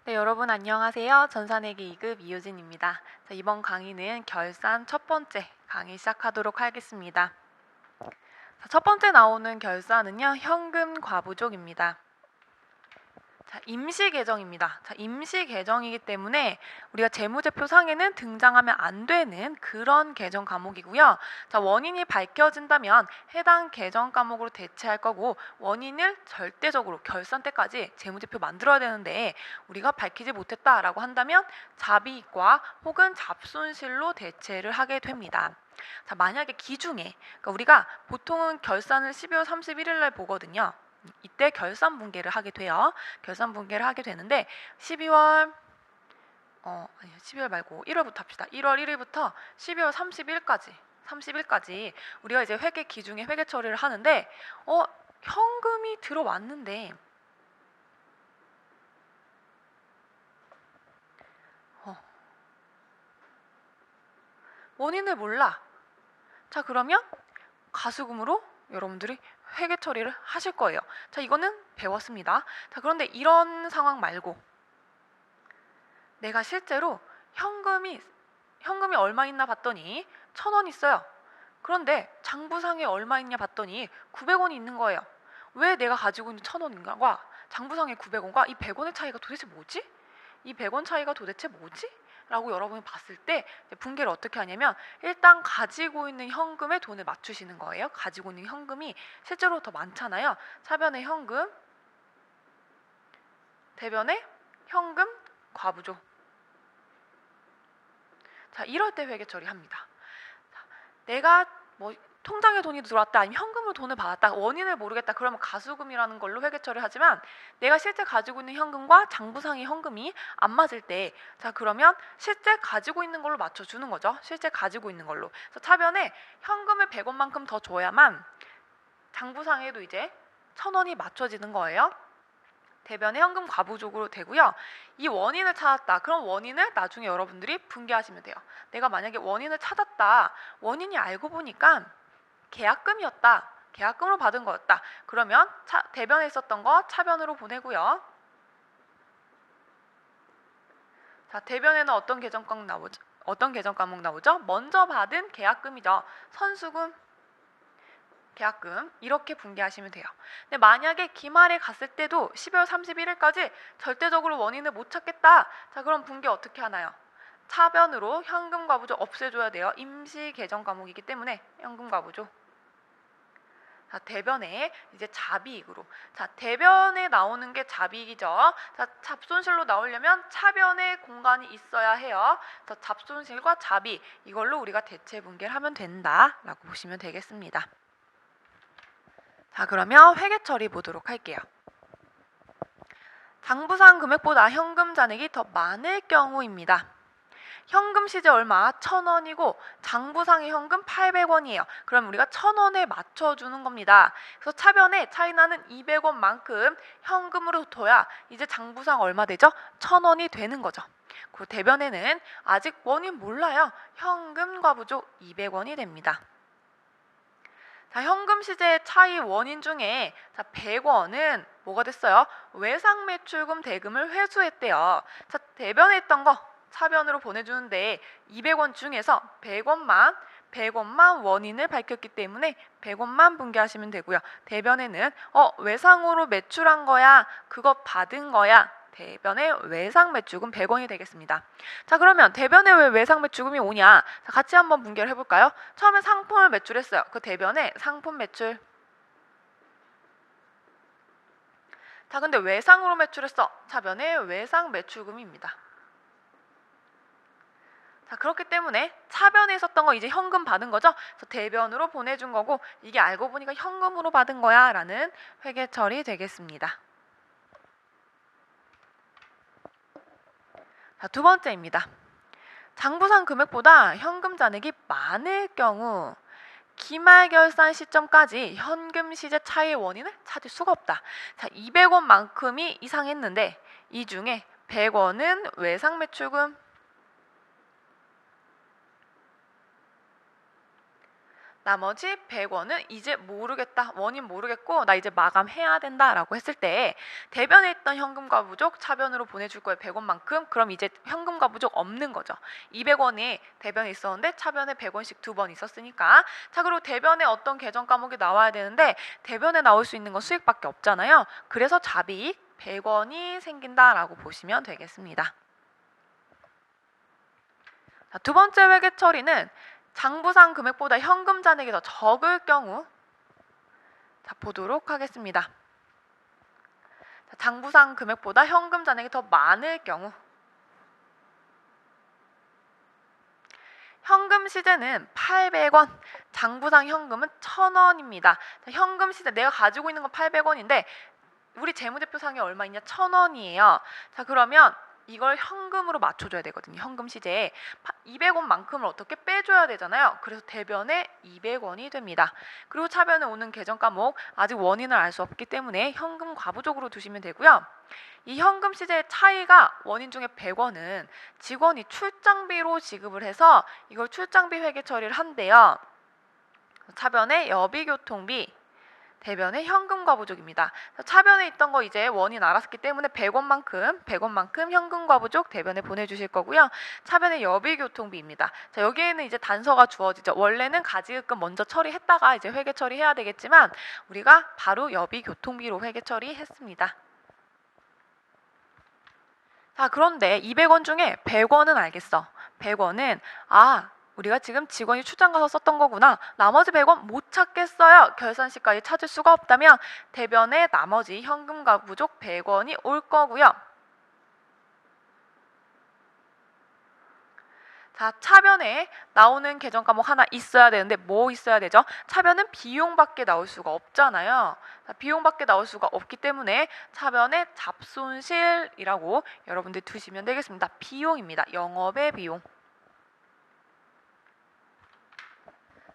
네, 여러분 안녕하세요. 전산회계 2급 이효진입니다. 자, 이번 강의는 결산 첫 번째 강의 시작하도록 하겠습니다. 자, 첫 번째 나오는 결산은요, 현금 과부족입니다. 자, 임시 계정입니다. 자, 임시 계정이기 때문에 우리가 재무제표 상에는 등장하면 안 되는 그런 계정 과목이고요. 자, 원인이 밝혀진다면 해당 계정 과목으로 대체할 거고, 원인을 절대적으로 결산 때까지 재무제표 만들어야 되는데 우리가 밝히지 못했다라고 한다면 자비익과 혹은 잡손실로 대체를 하게 됩니다. 자, 만약에 기중에, 그러니까 우리가 보통은 결산을 12월 31일 날 보거든요. 이때 결산 분계를 하게 돼요. 결산 분계를 하게 되는데 12월 12월 말고 1월부터 합시다. 1월 1일부터 12월 30일까지 우리가 이제 회계 기중에 회계 처리를 하는데 현금이 들어왔는데 원인을 몰라. 자, 그러면 가수금으로 여러분들이 회계 처리를 하실 거예요. 자, 이거는 배웠습니다. 자, 그런데 이런 상황 말고 내가 실제로 현금이 얼마 있나 봤더니 1,000원 있어요. 그런데 장부상에 얼마 있냐 봤더니 900원이 있는 거예요. 왜 내가 가지고 있는 1,000원인가 장부상에 900원과 이 100원의 차이가 도대체 뭐지? 이 100원 차이가 도대체 뭐지? 라고 여러분이 봤을 때 분계를 어떻게 하냐면 일단 가지고 있는 현금에 돈을 맞추시는 거예요. 가지고 있는 현금이 실제로 더 많잖아요. 차변의 현금, 대변의 현금 과부족. 자, 이럴 때 회계 처리합니다. 자, 내가 통장에 돈이 들어왔다 아니면 현금으로 돈을 받았다 원인을 모르겠다 그러면 가수금이라는 걸로 회계 처리를 하지만 내가 실제 가지고 있는 현금과 장부상의 현금이 안 맞을 때 자, 그러면 실제 가지고 있는 걸로 맞춰주는 거죠. 실제 가지고 있는 걸로. 그래서 차변에 현금을 100원만큼 더 줘야만 장부상에도 이제 1,000원이 맞춰지는 거예요. 대변의 현금 과부족으로 되고요. 이 원인을 찾았다. 그럼 원인을 나중에 여러분들이 분개하시면 돼요. 내가 만약에 원인을 찾았다. 원인이 알고 보니까 계약금이었다. 계약금으로 받은 거였다. 그러면 대변에 있었던 거 차변으로 보내고요. 자, 대변에는 어떤 계정 과목 나오죠? 먼저 받은 계약금이죠. 선수금, 계약금 이렇게 분개하시면 돼요. 근데 만약에 기말에 갔을 때도 12월 31일까지 절대적으로 원인을 못 찾겠다. 자, 그럼 분개 어떻게 하나요? 차변으로 현금 과부족 없애줘야 돼요. 임시 계정 과목이기 때문에 현금 과부족. 자, 대변에 이제 자비익으로. 자, 대변에 나오는 게 자비익이죠. 자, 잡손실로 나오려면 차변에 공간이 있어야 해요. 자, 잡손실과 자비 이걸로 우리가 대체 분개를 하면 된다라고 보시면 되겠습니다. 자, 그러면 회계 처리 보도록 할게요. 장부상 금액보다 현금 잔액이 더 많을 경우입니다. 현금 시제 얼마? 1,000원이고 장부상의 현금 800원이에요. 그럼 우리가 1,000원에 맞춰주는 겁니다. 그래서 차변에 차이 나는 200원만큼 현금으로 둬야 이제 장부상 얼마 되죠? 1,000원이 되는 거죠. 그리고 대변에는 아직 원인 몰라요. 현금 과부족 200원이 됩니다. 자, 현금 시제의 차이 원인 중에 100원은 뭐가 됐어요? 외상 매출금 대금을 회수했대요. 자, 대변에 있던 거 차변으로 보내주는데 200원 중에서 100원만 원인을 밝혔기 때문에 100원만 분개하시면 되고요. 대변에는 외상으로 매출한 거야? 그거 받은 거야? 대변의 외상 매출금 100원이 되겠습니다. 자, 그러면 대변에 왜 외상 매출금이 오냐? 자, 같이 한번 분개를 해볼까요? 처음에 상품을 매출했어요. 그 대변에 상품 매출. 자, 근데 외상으로 매출했어. 차변에 외상 매출금입니다. 자, 그렇기 때문에 차변에 있었던 거 이제 현금 받은 거죠. 그래서 대변으로 보내준 거고 이게 알고 보니까 현금으로 받은 거야 라는 회계 처리 되겠습니다. 자, 두 번째입니다. 장부상 금액보다 현금 잔액이 많을 경우 기말 결산 시점까지 현금 시제 차이의 원인을 찾을 수가 없다. 자, 200원만큼이 이상했는데 이 중에 100원은 외상 매출금, 나머지 100원은 이제 모르겠다. 원인 모르겠고 나 이제 마감해야 된다라고 했을 때 대변에 있던 현금과 부족 차변으로 보내줄 거예요. 100원만큼. 그럼 이제 현금과 부족 없는 거죠. 200원이 대변에 있었는데 차변에 100원씩 2번 있었으니까. 자, 그리고 대변에 어떤 계정 과목이 나와야 되는데 대변에 나올 수 있는 건 수익밖에 없잖아요. 그래서 잡이익 100원이 생긴다라고 보시면 되겠습니다. 자, 두 번째 회계 처리는 장부상 금액보다 현금 잔액이 더 적을 경우 보도록 하겠습니다. 자, 장부상 금액보다 현금 잔액이 더 많을 경우 현금 시제는 800원, 장부상 현금은 1000원입니다. 자, 현금 시제 내가 가지고 있는 건 800원인데 우리 재무제표상에 얼마 있냐? 1000원이에요. 자, 그러면 이걸 현금으로 맞춰줘야 되거든요. 현금 시제에 200원만큼을 어떻게 빼줘야 되잖아요. 그래서 대변에 200원이 됩니다. 그리고 차변에 오는 계정 과목 아직 원인을 알 수 없기 때문에 현금 과부족으로 두시면 되고요. 이 현금 시제의 차이가 원인 중에 100원은 직원이 출장비로 지급을 해서 이걸 출장비 회계 처리를 한대요. 차변에 여비교통비, 대변에 현금과 부족입니다. 차변에 있던 거 이제 원인 알았기 때문에 100원만큼 현금과 부족 대변에 보내주실 거고요. 차변에 여비교통비입니다. 자, 여기에는 이제 단서가 주어지죠. 원래는 가지급금 먼저 처리했다가 이제 회계 처리해야 되겠지만 우리가 바로 여비교통비로 회계 처리했습니다. 자, 그런데 200원 중에 100원은 알겠어. 100원은 우리가 지금 직원이 출장 가서 썼던 거구나. 나머지 100원 못 찾겠어요. 결산시까지 찾을 수가 없다면 대변에 나머지 현금과 부족 100원이 올 거고요. 자, 차변에 나오는 계정 과목 하나 있어야 되는데 뭐 있어야 되죠? 차변은 비용밖에 나올 수가 없잖아요. 자, 비용밖에 나올 수가 없기 때문에 차변에 잡손실이라고 여러분들 두시면 되겠습니다. 비용입니다. 영업의 비용.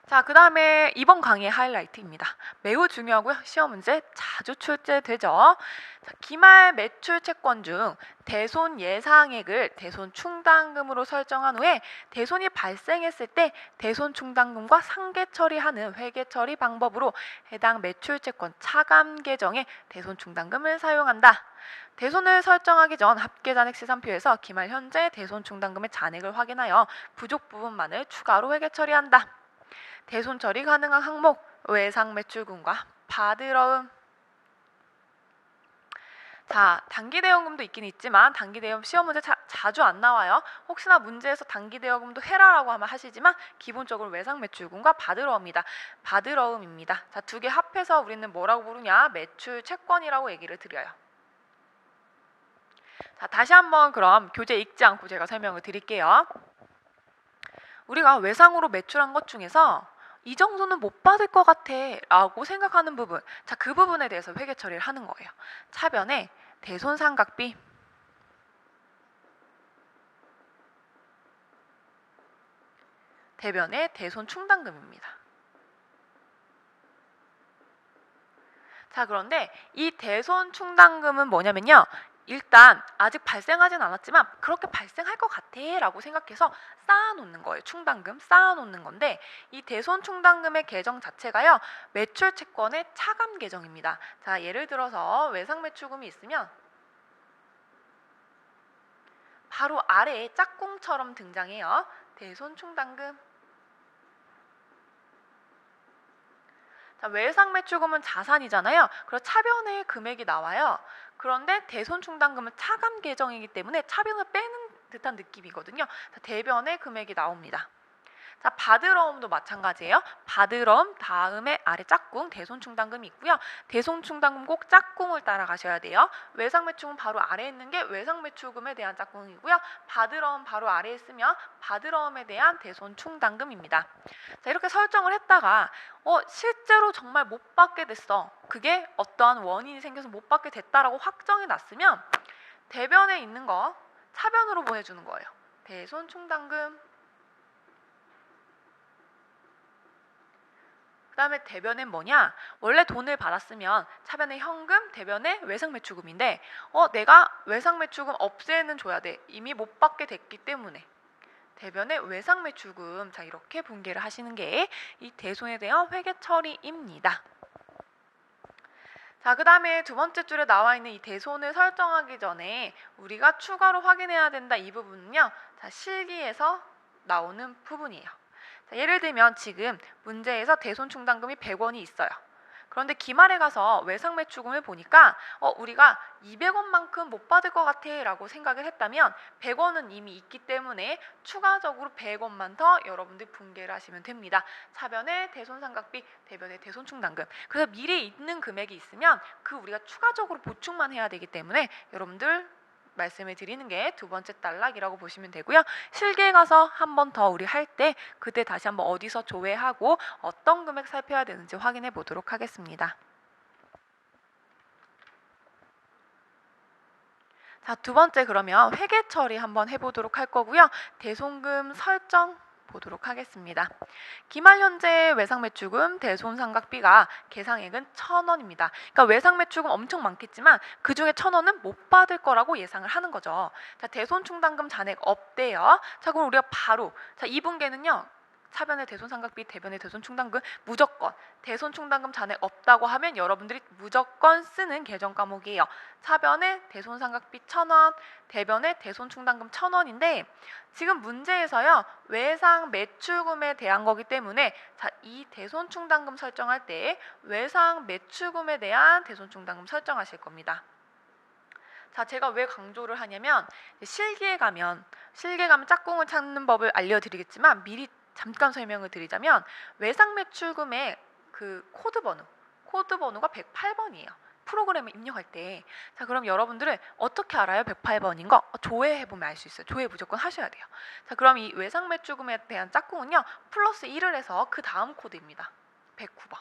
자, 그 다음에 이번 강의의 하이라이트입니다. 매우 중요하고요. 시험 문제 자주 출제되죠. 자, 기말 매출 채권 중 대손 예상액을 대손 충당금으로 설정한 후에 대손이 발생했을 때 대손 충당금과 상계 처리하는 회계 처리 방법으로 해당 매출 채권 차감 계정에 대손 충당금을 사용한다. 대손을 설정하기 전 합계잔액 시산표에서 기말 현재 대손 충당금의 잔액을 확인하여 부족 부분만을 추가로 회계 처리한다. 대손 처리 가능한 항목 외상 매출금과 받으러움. 자, 단기 대여금도 있긴 있지만 단기 대여금 시험 문제 자주 안 나와요. 혹시나 문제에서 단기 대여금도 해라라고 하면 하시지만 기본적으로 외상 매출금과 받으러움이다. 받으러움입니다. 자, 두 개 합해서 우리는 뭐라고 부르냐? 매출 채권이라고 얘기를 드려요. 자, 다시 한번 그럼 교재 읽지 않고 제가 설명을 드릴게요. 우리가 외상으로 매출한 것 중에서 이 정도는 못 받을 것 같아 라고 생각하는 부분, 자, 그 부분에 대해서 회계 처리를 하는 거예요. 차변에 대손상각비, 대변에 대손충당금입니다. 자, 그런데 이 대손충당금은 뭐냐면요, 일단 아직 발생하진 않았지만 그렇게 발생할 것 같아 라고 생각해서 쌓아놓는 거예요. 충당금 쌓아놓는 건데 이 대손 충당금의 계정 자체가요, 매출 채권의 차감 계정입니다. 자, 예를 들어서 외상 매출금이 있으면 바로 아래에 짝꿍처럼 등장해요. 대손 충당금. 자, 외상 매출금은 자산이잖아요. 그래서 차변에 금액이 나와요. 그런데 대손 충당금은 차감 계정이기 때문에 차변을 빼는 듯한 느낌이거든요. 자, 대변에 금액이 나옵니다. 자, 받으러움도 마찬가지예요. 받으러움 다음에 아래 짝꿍 대손 충당금이 있고요. 대손 충당금 꼭 짝꿍을 따라가셔야 돼요. 외상 매출금 바로 아래에 있는 게 외상 매출금에 대한 짝꿍이고요. 받으러움 바로 아래에 있으면 받으러움에 대한 대손 충당금입니다. 자, 이렇게 설정을 했다가 실제로 정말 못 받게 됐어. 그게 어떠한 원인이 생겨서 못 받게 됐다라고 확정이 났으면 대변에 있는 거 차변으로 보내주는 거예요. 대손 충당금. 그 다음에 대변엔 뭐냐? 원래 돈을 받았으면 차변에 현금, 대변에 외상 매출금인데 내가 외상 매출금 없애는 줘야 돼. 이미 못 받게 됐기 때문에 대변의 외상매출금, 자 이렇게 분개를 하시는 게 이 대손에 대한 회계 처리입니다. 자, 그 다음에 두 번째 줄에 나와 있는 이 대손을 설정하기 전에 우리가 추가로 확인해야 된다 이 부분은요. 자, 실기에서 나오는 부분이에요. 자, 예를 들면 지금 문제에서 대손 충당금이 100원이 있어요. 그런데 기말에 가서 외상매출금을 보니까 우리가 200원만큼 못 받을 것 같아 라고 생각을 했다면 100원은 이미 있기 때문에 추가적으로 100원만 더 여러분들 분개를 하시면 됩니다. 차변의 대손상각비, 대변의 대손충당금. 그래서 미래에 있는 금액이 있으면 그 우리가 추가적으로 보충만 해야 되기 때문에 여러분들 말씀을 드리는 게 두 번째 단락이라고 보시면 되고요. 실기에 가서 한 번 더 우리 할 때 그때 다시 한번 어디서 조회하고 어떤 금액 살펴야 되는지 확인해 보도록 하겠습니다. 자, 두 번째 그러면 회계 처리 한번 해보도록 할 거고요. 대손금 설정 보도록 하겠습니다. 기말 현재 외상매출금 대손상각비가 계상액은 1,000원입니다. 그러니까 외상매출금 엄청 많겠지만 그 중에 1,000원은 못 받을 거라고 예상을 하는 거죠. 자, 대손충당금 잔액 없대요. 자, 그럼 우리가 바로 자 2분계는요. 차변의 대손상각비, 대변의 대손충당금 무조건 대손충당금 잔액 없다고 하면 여러분들이 무조건 쓰는 계정 과목이에요. 차변의 대손상각비 1,000원, 대변의 대손충당금 1,000원인데 지금 문제에서요. 외상 매출금에 대한 거기 때문에 자, 이 대손충당금 설정할 때 외상 매출금에 대한 대손충당금 설정하실 겁니다. 자, 제가 왜 강조를 하냐면 실기에 가면 짝꿍을 찾는 법을 알려드리겠지만 미리 잠깐 설명을 드리자면 외상매출금의 그 코드 번호가 108번이에요. 프로그램을 입력할 때. 자, 그럼 여러분들은 어떻게 알아요? 108번인 거? 조회해보면 알 수 있어요. 조회 무조건 하셔야 돼요. 자, 그럼 이 외상매출금에 대한 짝꿍은요. 플러스 1을 해서 그 다음 코드입니다. 109번.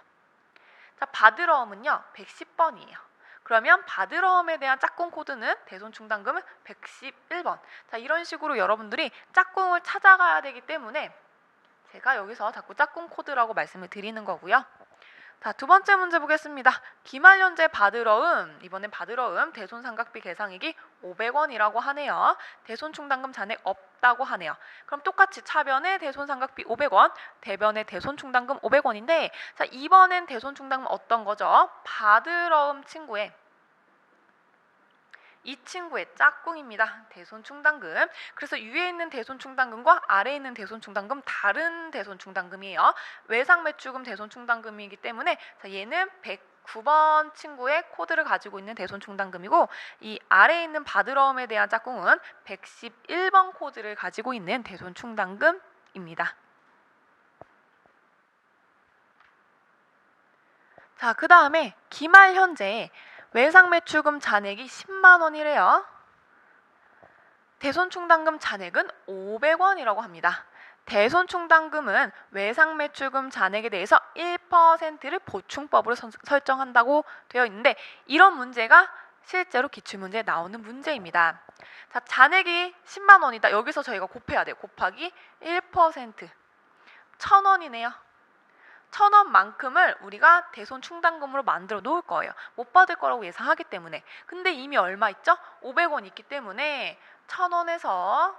자, 받으러움은요. 110번이에요. 그러면 받으러움에 대한 짝꿍 코드는 대손충당금은 111번. 자, 이런 식으로 여러분들이 짝꿍을 찾아가야 되기 때문에 제가 여기서 자꾸 짝꿍 코드라고 말씀을 드리는 거고요. 자, 두 번째 문제 보겠습니다. 기말 현재 받으러움, 이번엔 받으러움 대손상각비 계상액이 500원이라고 하네요. 대손충당금 잔액 없다고 하네요. 그럼 똑같이 차변의 대손상각비 500원, 대변의 대손충당금 500원인데 자, 이번엔 대손충당금 어떤 거죠? 받으러움 친구의 이 친구의 짝꿍입니다. 대손충당금. 그래서 위에 있는 대손충당금과 아래에 있는 대손충당금 다른 대손충당금이에요. 외상매출금 대손충당금이기 때문에 자, 얘는 109번 친구의 코드를 가지고 있는 대손충당금이고 이 아래에 있는 받으러움에 대한 짝꿍은 111번 코드를 가지고 있는 대손충당금입니다. 자, 그 다음에 기말 현재 외상매출금 잔액이 10만 원이래요. 대손충당금 잔액은 500원이라고 합니다. 대손충당금은 외상매출금 잔액에 대해서 1%를 보충법으로 설정한다고 되어 있는데 이런 문제가 실제로 기출문제에 나오는 문제입니다. 자, 잔액이 10만 원이다. 여기서 저희가 곱해야 돼요. 곱하기 1%. 1,000원이네요. 1,000원만큼을 우리가 대손충당금으로 만들어 놓을 거예요. 못 받을 거라고 예상하기 때문에. 근데 이미 얼마 있죠? 500원 있기 때문에 1,000원에서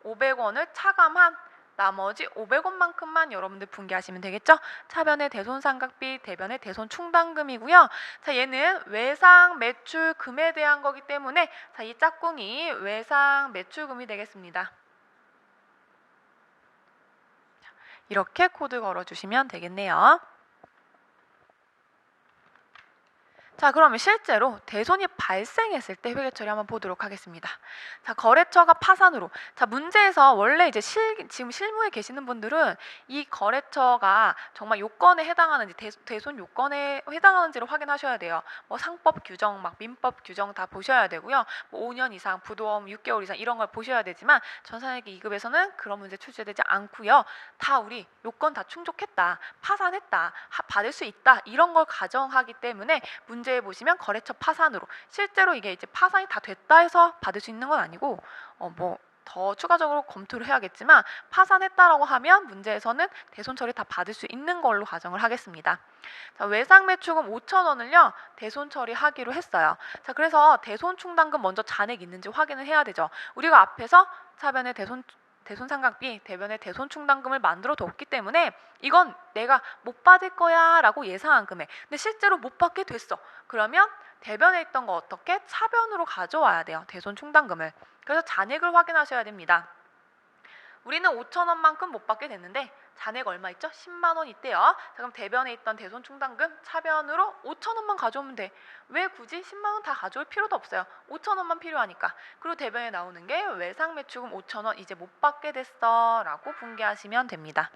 500원을 차감한 나머지 500원만큼만 여러분들 분개하시면 되겠죠? 차변의 대손상각비, 대변의 대손충당금이고요. 자, 얘는 외상매출금에 대한 거기 때문에 자, 이 짝꿍이 외상매출금이 되겠습니다. 이렇게 코드 걸어주시면 되겠네요. 자, 그러면 실제로 대손이 발생했을 때 회계 처리 한번 보도록 하겠습니다. 자, 거래처가 파산으로. 자, 문제에서 원래 이제 지금 실무에 계시는 분들은 이 거래처가 정말 요건에 해당하는지 대손 요건에 해당하는지를 확인하셔야 돼요. 뭐 상법 규정, 막 민법 규정 다 보셔야 되고요. 뭐 5년 이상, 부도금 6개월 이상 이런 걸 보셔야 되지만 전산회계 2급에서는 그런 문제 출제되지 않고요. 다 우리 요건 다 충족했다, 파산했다, 받을 수 있다 이런 걸 가정하기 때문에 문제에 보시면 거래처 파산으로 실제로 이게 이제 파산이 다 됐다 해서 받을 수 있는 건 아니고 뭐 더 추가적으로 검토를 해야겠지만 파산했다라고 하면 문제에서는 대손 처리 다 받을 수 있는 걸로 가정을 하겠습니다. 자, 외상매출금 5,000원을요 대손 처리하기로 했어요. 자, 그래서 대손충당금 먼저 잔액 있는지 확인을 해야 되죠. 우리가 앞에서 차변의 대손상각비, 대변의 대손충당금을 만들어 뒀기 때문에 이건 내가 못 받을 거야 라고 예상한 금액, 근데 실제로 못 받게 됐어. 그러면 대변에 있던 거 어떻게? 차변으로 가져와야 돼요. 대손충당금을. 그래서 잔액을 확인하셔야 됩니다. 우리는 5,000원만큼 못 받게 됐는데 잔액 얼마 있죠? 10만 원 있대요. 자, 그럼 대변에 있던 대손충당금 차변으로 5,000원만 가져오면 돼. 왜 굳이 10만 원 다 가져올 필요도 없어요. 5,000원만 필요하니까. 그리고 대변에 나오는 게 외상매출금 5,000원 이제 못 받게 됐어 라고 분개하시면 됩니다.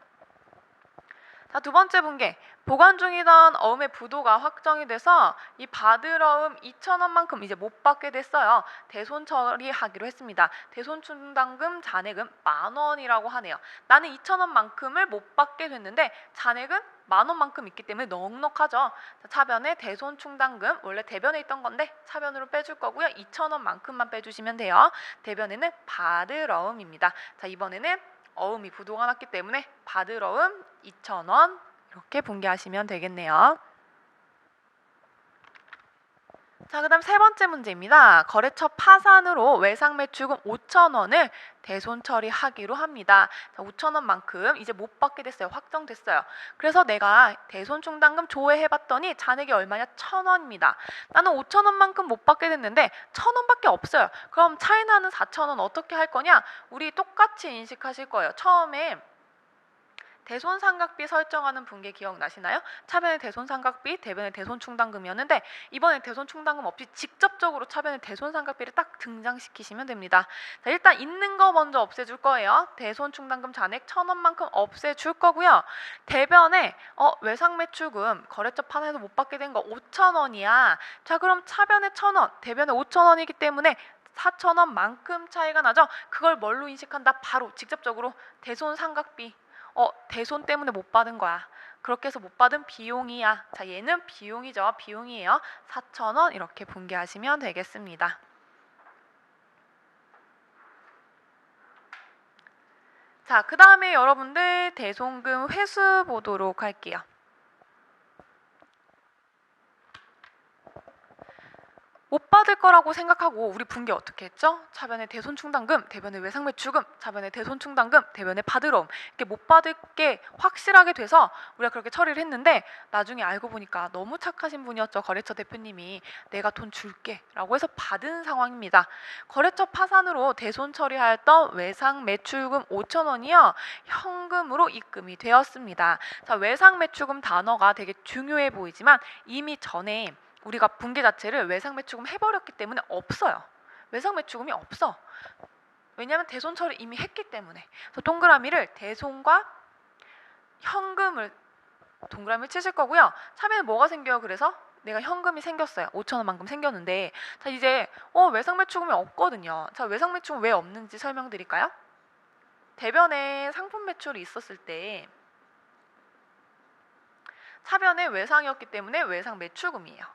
자, 두 번째 분개. 보관 중이던 어음의 부도가 확정이 돼서 이 받으러 음 2,000원만큼 이제 못 받게 됐어요. 대손 처리하기로 했습니다. 대손충당금 잔액은 10,000원이라고 하네요. 나는 2,000원만큼을 못 받게 됐는데 잔액은 10,000원만큼 있기 때문에 넉넉하죠. 자, 차변에 대손충당금, 원래 대변에 있던 건데 차변으로 빼줄 거고요. 2,000원만큼만 빼주시면 돼요. 대변에는 받으러 음입니다. 자, 이번에는 어음이 부도가 났기 때문에 받으러 음 2,000원 이렇게 분개하시면 되겠네요. 자, 그 다음 세 번째 문제입니다. 거래처 파산으로 외상매출금 5,000원을 대손 처리하기로 합니다. 5,000원만큼 이제 못 받게 됐어요. 확정됐어요. 그래서 내가 대손충당금 조회해봤더니 잔액이 얼마냐? 1,000원입니다. 나는 5,000원만큼 못 받게 됐는데 1,000원밖에 없어요. 그럼 차이 나는 4,000원 어떻게 할 거냐? 우리 똑같이 인식하실 거예요. 처음에 대손상각비 설정하는 분개 기억나시나요? 차변의 대손상각비, 대변의 대손충당금이었는데 이번에 대손충당금 없이 직접적으로 차변의 대손상각비를 딱 등장시키시면 됩니다. 자, 일단 있는 거 먼저 없애줄 거예요. 대손충당금 잔액 1,000원만큼 없애줄 거고요. 대변에 외상매출금 거래처 판에서 못 받게 된 거 5,000원이야. 자, 그럼 차변에 1,000원, 대변에 5,000원이기 때문에 4,000원만큼 차이가 나죠. 그걸 뭘로 인식한다? 바로 직접적으로 대손상각비. 대손 때문에 못 받은 거야. 그렇게 해서 못 받은 비용이야. 자, 얘는 비용이죠. 비용이에요. 4,000원 이렇게 분개하시면 되겠습니다. 자, 그 다음에 여러분들 대손금 회수 보도록 할게요. 못 받을 거라고 생각하고 우리 분개 어떻게 했죠? 차변에 대손충당금, 대변에 외상매출금, 차변에 대손충당금, 대변에 받으러 옴. 이렇게 못 받을 게 확실하게 돼서 우리가 그렇게 처리를 했는데 나중에 알고 보니까 너무 착하신 분이었죠. 거래처 대표님이 내가 돈 줄게 라고 해서 받은 상황입니다. 거래처 파산으로 대손 처리하였던 외상매출금 5,000원이요. 현금으로 입금이 되었습니다. 자, 외상매출금 단어가 되게 중요해 보이지만 이미 전에 우리가 분개 자체를 외상매출금 해버렸기 때문에 없어요. 외상매출금이 없어. 왜냐하면 대손 처리 이미 했기 때문에. 그래서 동그라미를 대손과 현금을 동그라미 치실 거고요. 차변에 뭐가 생겨요? 그래서 내가 현금이 생겼어요. 5,000원만큼 생겼는데 자, 이제 외상매출금이 없거든요. 자, 외상매출금 왜 없는지 설명드릴까요? 대변에 상품 매출이 있었을 때 차변에 외상이었기 때문에 외상매출금이에요.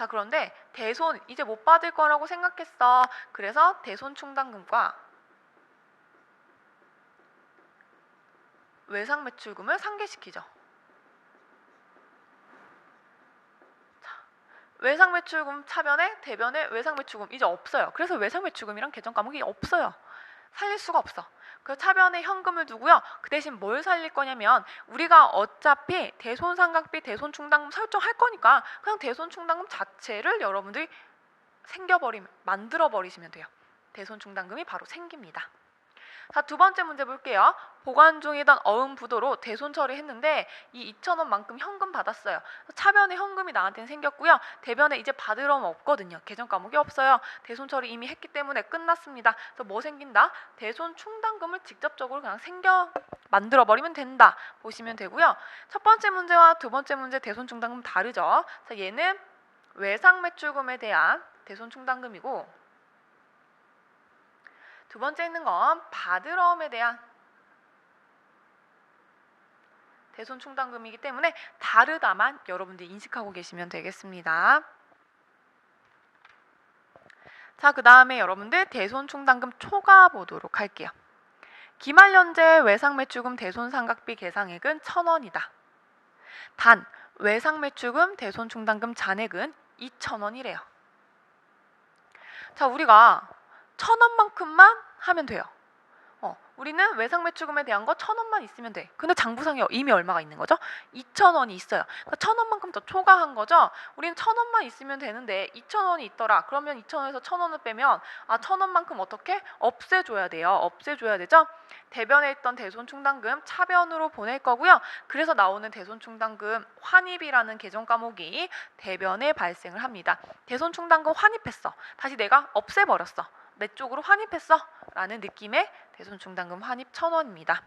자, 그런데 대손 이제 못 받을 거라고 생각했어. 그래서 대손충당금과 외상매출금을 상계시키죠. 자, 외상매출금 차변에 대변에 외상매출금 이제 없어요. 그래서 외상매출금이랑 계정 과목이 없어요. 살릴 수가 없어. 그 차변에 현금을 두고요. 그 대신 뭘 살릴 거냐면 우리가 어차피 대손상각비, 대손충당금 설정할 거니까 그냥 대손충당금 자체를 여러분들이 만들어버리시면 돼요. 대손충당금이 바로 생깁니다. 자, 두 번째 문제 볼게요. 보관 중이던 어음 부도로 대손 처리했는데 이 2,000원만큼 현금 받았어요. 차변에 현금이 나한테는 생겼고요. 대변에 이제 받으러 오면 없거든요. 계정 과목이 없어요. 대손 처리 이미 했기 때문에 끝났습니다. 그래서 뭐 생긴다? 대손 충당금을 직접적으로 그냥 만들어 버리면 된다. 보시면 되고요. 첫 번째 문제와 두 번째 문제 대손 충당금 다르죠. 자, 얘는 외상 매출금에 대한 대손 충당금이고 두 번째 있는 건 받으러 음에 대한 대손 충당금이기 때문에 다르다만 여러분들이 인식하고 계시면 되겠습니다. 자, 그 다음에 여러분들 대손 충당금 초과 보도록 할게요. 기말 현재 외상매출금 대손상각비 계상액은 1,000원이다. 단 외상매출금 대손충당금 잔액은 2,000원이래요. 자, 우리가 1,000원만큼만 하면 돼요. 우리는 외상매출금에 대한 거 1,000원만 있으면 돼. 근데 장부상에 이미 얼마가 있는 거죠? 2,000원이 있어요. 그러니까 1,000원만큼 더 초과한 거죠. 우리는 1,000원만 있으면 되는데 2,000원이 있더라. 그러면 2,000원에서 1,000원을 빼면 1,000원만큼 어떻게? 없애줘야 돼요. 없애줘야 되죠. 대변에 있던 대손충당금 차변으로 보낼 거고요. 그래서 나오는 대손충당금 환입이라는 계정 과목이 대변에 발생을 합니다. 대손충당금 환입했어. 다시 내가 없애버렸어. 내 쪽으로 환입했어 라는 느낌의 대손충당금 환입 1,000원입니다.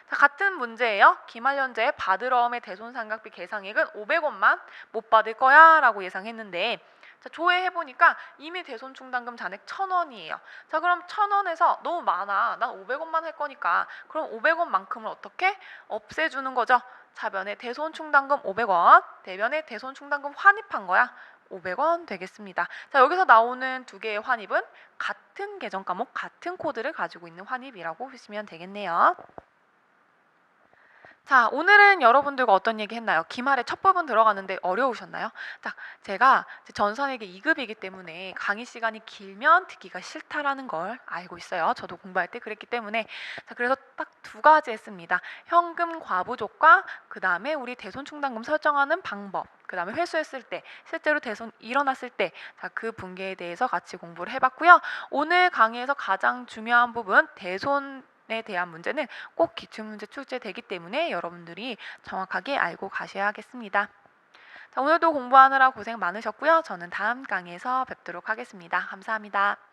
자, 같은 문제예요. 기말연재 받으러움의 대손상각비 계상액은 500원만 못 받을 거야 라고 예상했는데, 자, 조회해보니까 이미 대손충당금 잔액 1,000원이에요. 자, 그럼 1,000원에서 너무 많아. 난 500원만 할 거니까 그럼 500원만큼을 어떻게? 없애주는 거죠. 차변에 대손충당금 500원, 대변에 대손충당금 환입한 거야. 500원 되겠습니다. 자, 여기서 나오는 두 개의 환입은 같은 계정 과목, 같은 코드를 가지고 있는 환입이라고 보시면 되겠네요. 자, 오늘은 여러분들과 어떤 얘기 했나요? 기말에 첫 부분 들어가는데 어려우셨나요? 자, 제가 전산회계 2급이기 때문에 강의 시간이 길면 듣기가 싫다라는 걸 알고 있어요. 저도 공부할 때 그랬기 때문에. 자, 그래서 딱 두 가지 했습니다. 현금 과부족과 그 다음에 우리 대손충당금 설정하는 방법, 그 다음에 회수했을 때, 실제로 대손 일어났을 때, 자, 그 분계에 대해서 같이 공부를 해봤고요. 오늘 강의에서 가장 중요한 부분, 대손에 대한 문제는 꼭 기출문제 출제되기 때문에 여러분들이 정확하게 알고 가셔야겠습니다. 자, 오늘도 공부하느라 고생 많으셨고요. 저는 다음 강의에서 뵙도록 하겠습니다. 감사합니다.